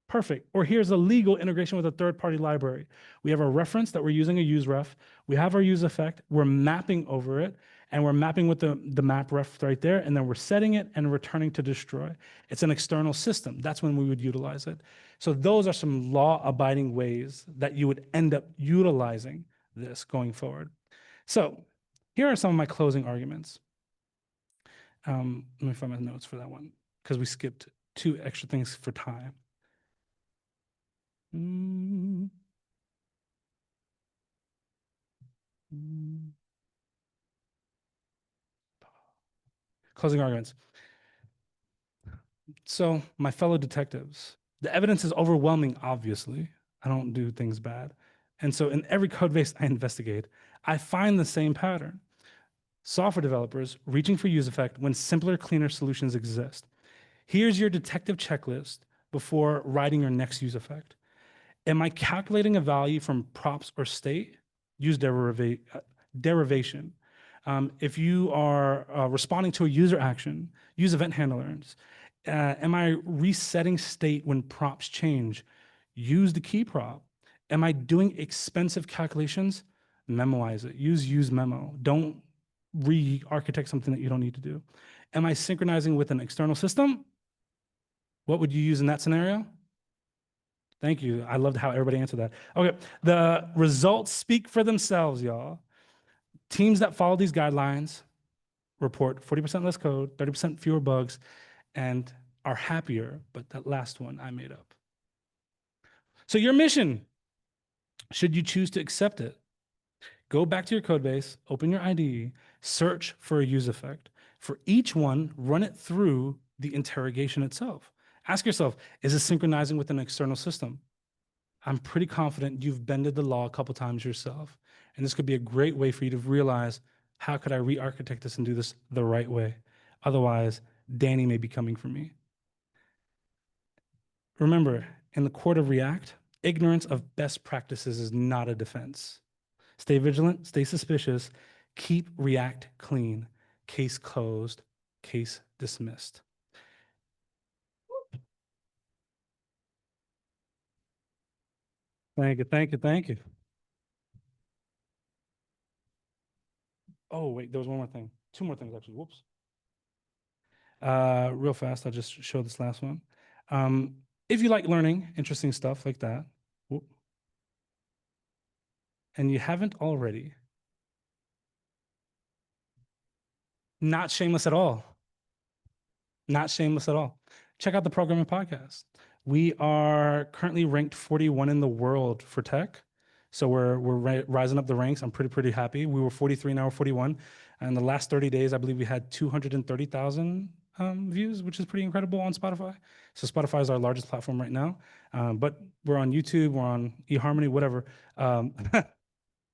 Perfect. Or here's a legal integration with a third-party library. We have a reference that we're using a useRef. We have our use effect. We're mapping over it, and we're mapping with the map ref right there, and then we're setting it and returning to destroy. It's an external system. That's when we would utilize it. So those are some law-abiding ways that you would end up utilizing this going forward. So here are some of my closing arguments. Let me find my notes for that one, because we skipped 2 extra things for time. Closing arguments. So, my fellow detectives, the evidence is overwhelming, obviously. I don't do things bad. And so in every code base I investigate, I find the same pattern. Software developers reaching for use effect when simpler, cleaner solutions exist. Here's your detective checklist before writing your next use effect. Am I calculating a value from props or state? Use derivation. If you are responding to a user action, use event handlers. Am I resetting state when prompts change? Use the key prop. Am I doing expensive calculations? Memoize it. Use memo. Don't re-architect something that you don't need to do. Am I synchronizing with an external system? What would you use in that scenario? Thank you. I loved how everybody answered that. Okay, the results speak for themselves, y'all. Teams that follow these guidelines report 40% less code, 30% fewer bugs, and are happier, but that last one I made up. So your mission, should you choose to accept it, go back to your code base, open your IDE, search for a useEffect. For each one, run it through the interrogation itself. Ask yourself, is it synchronizing with an external system? I'm pretty confident you've bended the law a couple times yourself. And this could be a great way for you to realize, how could I re-architect this and do this the right way? Otherwise, Danny may be coming for me. Remember, in the court of React, ignorance of best practices is not a defense. Stay vigilant, stay suspicious, keep React clean. Case closed, case dismissed. Thank you, thank you, thank you. Oh, wait, there was one more thing. Two more things, actually. Whoops. Real fast, I'll just show this last one. If you like learning interesting stuff like that, whoop, and you haven't already, not shameless at all. Not shameless at all. Check out the Programming Podcast. We are currently ranked 41 in the world for tech. So we're rising up the ranks. I'm pretty happy. We were 43, now we're 41. And the last 30 days, I believe we had 230,000 views, which is pretty incredible on Spotify. So Spotify is our largest platform right now. But we're on YouTube, we're on eHarmony, whatever.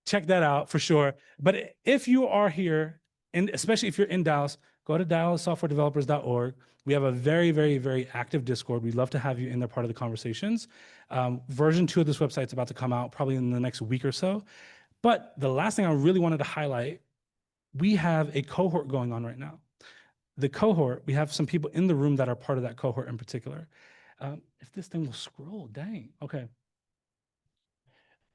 Check that out for sure. But if you are here, and especially if you're in Dallas, go to dallassoftwaredevelopers.org. We have a very active Discord. We'd love to have you in there, part of the conversations. Version 2 of this website's about to come out probably in the next week or so. But the last thing I really wanted to highlight, we have a cohort going on right now. The cohort, we have some people in the room that are part of that cohort in particular. If this thing will scroll, dang, okay.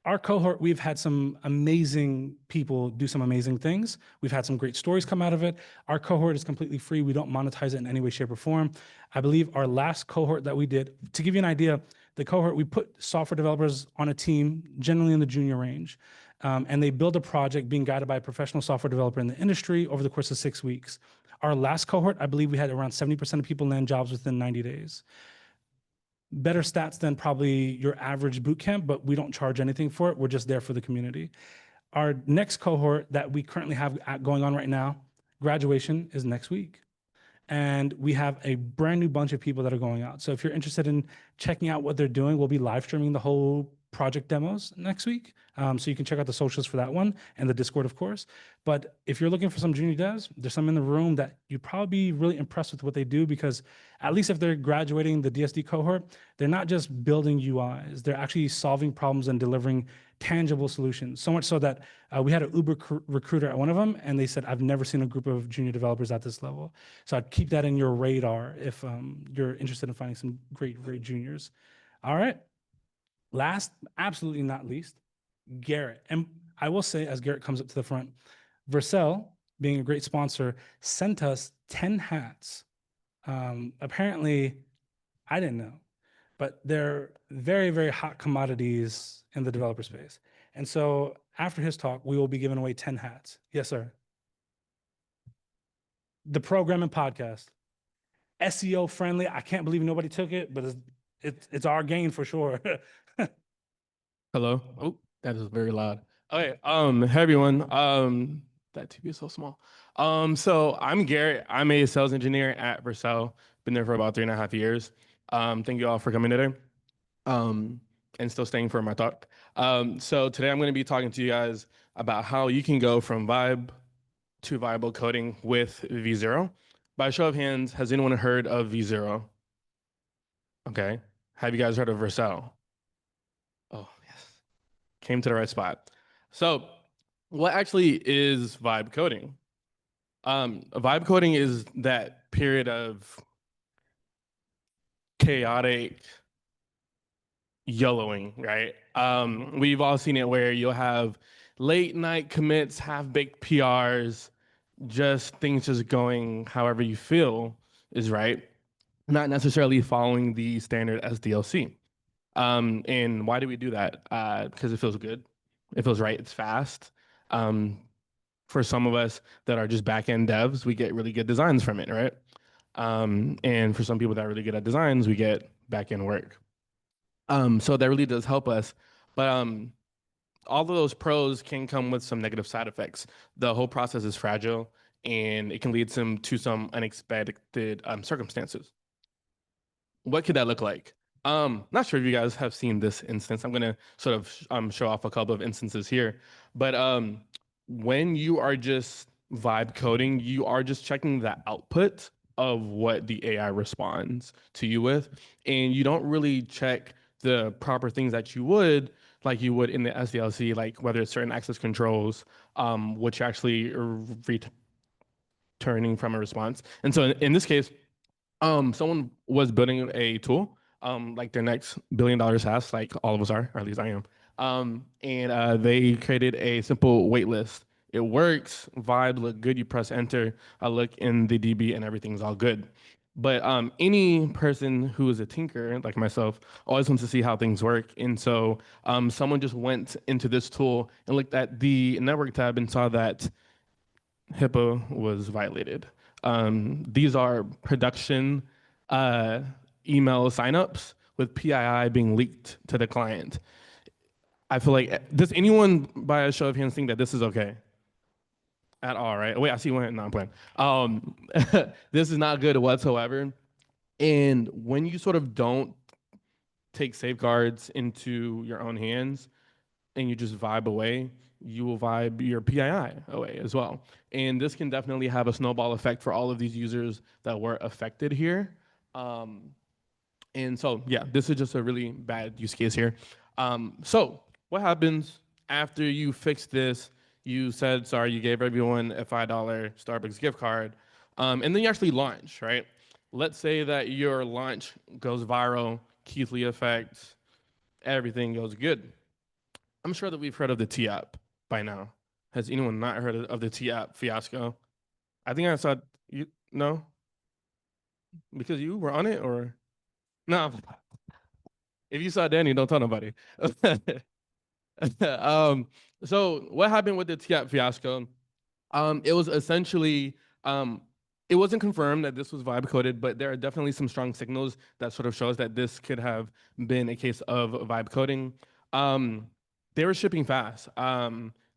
Our cohort, we've had some amazing people do some amazing things. We've had some great stories come out of it. Our cohort is completely free. We don't monetize it in any way, shape, or form. I believe our last cohort that we did, to give you an idea, the cohort, we put software developers on a team, generally in the junior range, and they build a project being guided by a professional software developer in the industry over the course of 6 weeks. Our last cohort, I believe we had around 70% of people land jobs within 90 days. Better stats than probably your average boot camp, but we don't charge anything for it. We're just there for the community. Our next cohort that we currently have going on right now, graduation is next week. And we have a brand new bunch of people that are going out. So if you're interested in checking out what they're doing, we'll be live streaming the whole project demos next week. So you can check out the socials for that one and the Discord, of course. But if you're looking for some junior devs, there's some in the room that you'd probably be really impressed with what they do, because at least if they're graduating the DSD cohort, they're not just building UIs, they're actually solving problems and delivering tangible solutions. So much so that we had an Uber recruiter at one of them, and they said, I've never seen a group of junior developers at this level. So I'd keep that in your radar if you're interested in finding some great juniors. All right. Last, absolutely not least, Garrett. And I will say, as Garrett comes up to the front, Vercel, being a great sponsor, sent us 10 hats. Apparently, I didn't know, but they're very hot commodities in the developer space. And so after his talk, we will be giving away 10 hats. Yes, sir. The Programming Podcast. SEO friendly. I can't believe nobody took it, but it's our gain for sure. Hello. Oh, that is very loud. Okay. Hey everyone. That TV is so small. So I'm Garrett. I'm a sales engineer at Vercel. Been there for about 3.5 years. Thank you all for coming today. And still staying for my talk. So today I'm going to be talking to you guys about how you can go from vibe to viable coding with V0. By show of hands, has anyone heard of V0? Okay. Have you guys heard of Vercel? Oh, yes. Came to the right spot. So what actually is vibe coding? Vibe coding is that period of chaotic YOLOing, right? We've all seen it where you'll have late night commits, half-baked PRs, just things just going however you feel is right, not necessarily following the standard SDLC. And why do we do that? Because it feels good. It feels right. It's fast. For some of us that are just back-end devs, we get really good designs from it, right? And for some people that are really good at designs, we get back-end work. So that really does help us. But all of those pros can come with some negative side effects. The whole process is fragile, and it can lead to some unexpected circumstances. What could that look like? Not sure if you guys have seen this instance. I'm gonna sort of show off a couple of instances here. But when you are just vibe coding, you are just checking the output of what the AI responds to you with, and you don't really check the proper things that you would, like you would in the SDLC, like whether it's certain access controls, which actually are returning from a response. And so in this case, someone was building a tool, like their next $1 billion SaaS, like all of us are, or at least I am. And they created a simple wait list. It works, vibe look good, you press enter, I look in the DB and everything's all good. But any person who is a tinker, like myself, always wants to see how things work. And so someone just went into this tool and looked at the network tab and saw that HIPAA was violated. These are production email signups with PII being leaked to the client. I feel like, does anyone by a show of hands think that this is okay? At all, right? Wait, I see one. No, I'm playing. This is not good whatsoever. And when you sort of don't take safeguards into your own hands and you just vibe away, you will vibe your PII away as well. And this can definitely have a snowball effect for all of these users that were affected here. And so, yeah, this is just a really bad use case here. So what happens after you fix this? You said, sorry, you gave everyone a $5 Starbucks gift card, and then you actually launch, right? Let's say that your launch goes viral, Keithley effect, everything goes good. I'm sure that we've heard of the T-app by now. Has anyone not heard of the T-app fiasco? I think I saw you. No, because you were on it, or no? If you saw Danny, don't tell nobody. So what happened with the T-app fiasco? It was essentially, it wasn't confirmed that this was vibe coded, but there are definitely some strong signals that sort of shows that this could have been a case of vibe coding. They were shipping fast.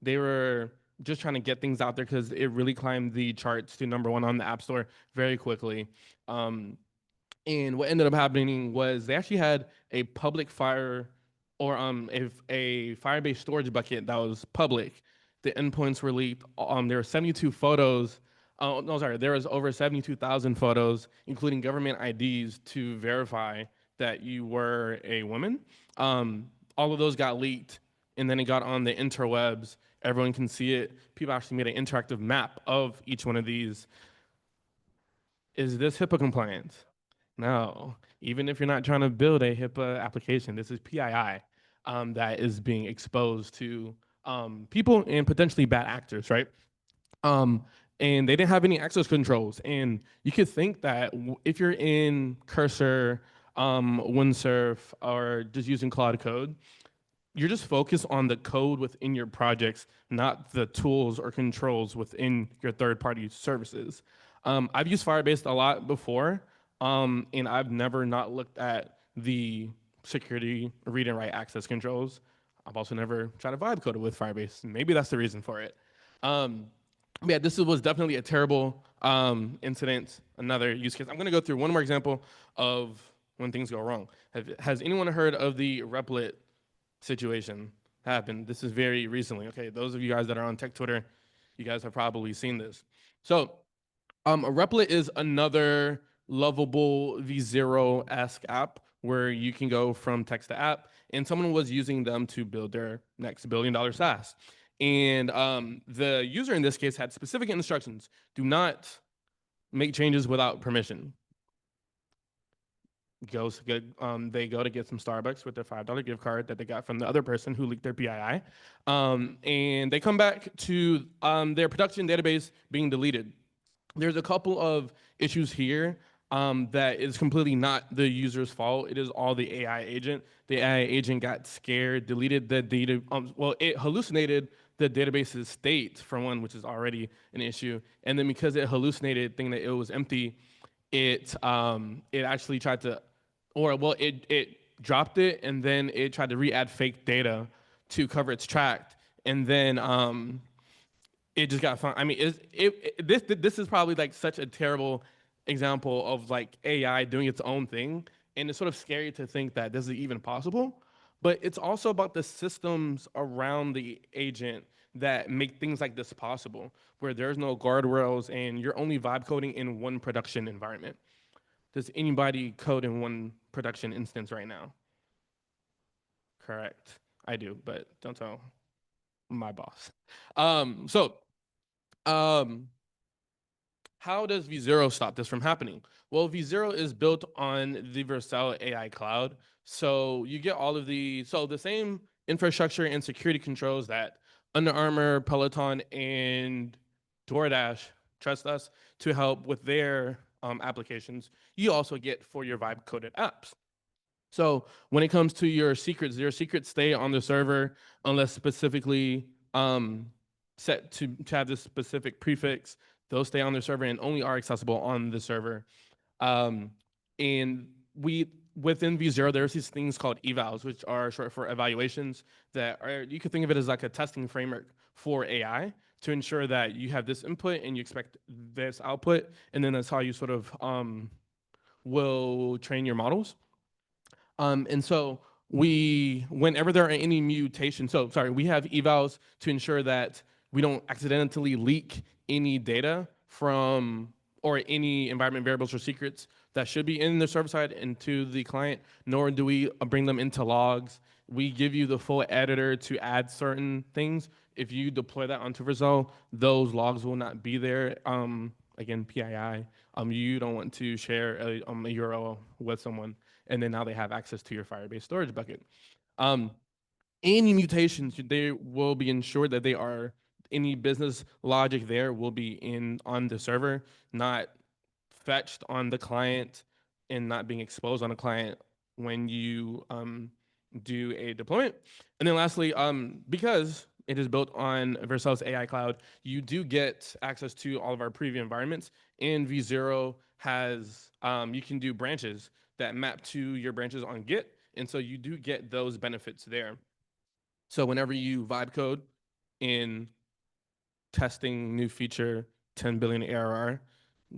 They were just trying to get things out there because it really climbed the charts to #1 on the App Store very quickly. And what ended up happening was they actually had a public fire, or a Firebase storage bucket that was public. The endpoints were leaked. There were 72 photos. No, sorry, there was over 72,000 photos, including government IDs to verify that you were a woman. All of those got leaked, and then it got on the interwebs. Everyone can see it. People actually made an interactive map of each one of these. Is this HIPAA compliant? No. Even if you're not trying to build a HIPAA application, this is PII that is being exposed to people and potentially bad actors, right? And they didn't have any access controls. And you could think that if you're in Cursor, Windsurf, or just using Claude Code, you're just focused on the code within your projects, not the tools or controls within your third-party services. I've used Firebase a lot before, and I've never not looked at the security read and write access controls. I've also never tried to vibe code it with Firebase. Maybe that's the reason for it. Yeah, this was definitely a terrible incident, another use case. I'm gonna go through one more example of when things go wrong. Has anyone heard of the Replit situation happened? This is very recently. Okay, those of you guys that are on tech Twitter, you guys have probably seen this. So Replit is another lovable v0-esque app where you can go from text to app, and someone was using them to build their next $1 billion SaaS. And the user in this case had specific instructions: do not make changes without permission. they go to get some Starbucks with their $5 gift card that they got from the other person who leaked their PII, and they come back to their production database being deleted. There's a couple of issues here that is completely not the user's fault. It is all the AI agent. The AI agent got scared, deleted the data. It hallucinated the database's state for one, which is already an issue. And then because it hallucinated, thinking that it was empty, it actually tried to, it dropped it, and then it tried to re-add fake data to cover its track, and then it just got fun. I mean, this is probably like such a terrible example of like AI doing its own thing, and it's sort of scary to think that this is even possible. But it's also about the systems around the agent that make things like this possible, where there's no guardrails and you're only vibe coding in one production environment. Does anybody code in one production instance right now? Correct. I do, but don't tell my boss. How does V0 stop this from happening? Well, V0 is built on the Vercel AI cloud. So you get all of the same infrastructure and security controls that Under Armour, Peloton, and DoorDash trust us to help with their applications. You also get for your vibe coded apps. So when it comes to your secrets stay on the server unless specifically set to have this specific prefix. Those stay on the server and only are accessible on the server. And within V0, there's these things called evals, which are short for evaluations that are, you could think of it as like a testing framework for AI to ensure that you have this input and you expect this output. And then that's how you sort of will train your models. And so whenever there are any mutations, we have evals to ensure that we don't accidentally leak any data from or any environment variables or secrets that should be in the server side into the client, nor do we bring them into logs. We give you the full editor to add certain things. If you deploy that onto Vercel, those logs will not be there. Again, PII. You don't want to share a URL with someone, and then now they have access to your Firebase storage bucket. Any mutations, they will be ensured that they are, any business logic there will be on the server, not fetched on the client and not being exposed on the client when you do a deployment. And then lastly, because it is built on Vercel's AI cloud, you do get access to all of our preview environments. And V0 has, you can do branches that map to your branches on Git. And so you do get those benefits there. So whenever you vibe code in testing new feature 10 billion ARR,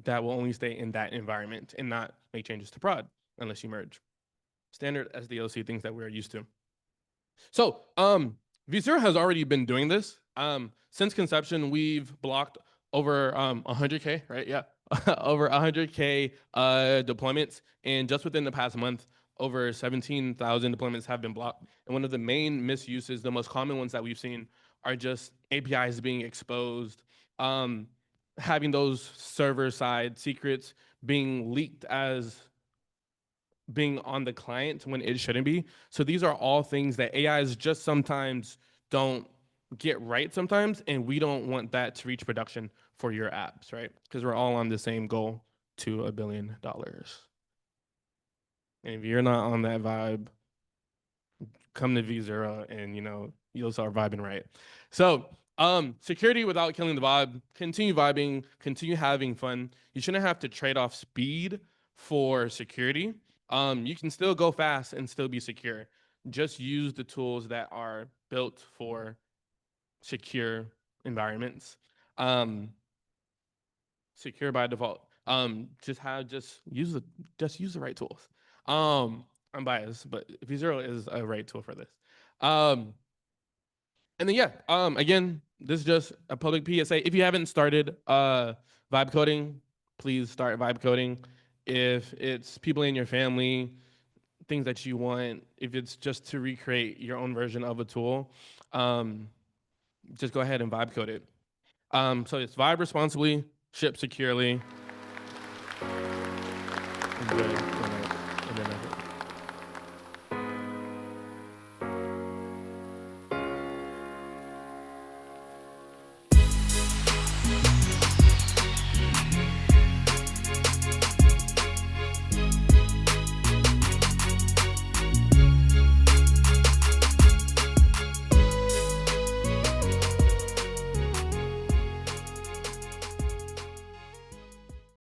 that will only stay in that environment and not make changes to prod unless you merge. Standard SDLC things that we're used to. So V0 has already been doing this. Since conception, we've blocked over 100K, right? Yeah, over 100K deployments. And just within the past month, over 17,000 deployments have been blocked. And one of the main misuses, the most common ones that we've seen, are just APIs being exposed, having those server-side secrets being leaked as being on the client when it shouldn't be. So these are all things that AIs just sometimes don't get right sometimes, and we don't want that to reach production for your apps, right? Because we're all on the same goal to $1 billion. And if you're not on that vibe, come to V0 and you'll start vibing right. So security without killing the vibe, continue vibing, continue having fun. You shouldn't have to trade off speed for security. You can still go fast and still be secure. Just use the tools that are built for secure environments. Secure by default. Just use the right tools. I'm biased, but V0 is a right tool for this. And then again, this is just a public PSA. If you haven't started vibe coding, please start vibe coding. If it's people in your family, things that you want, if it's just to recreate your own version of a tool, just go ahead and vibe code it. So it's vibe responsibly, ship securely. Good.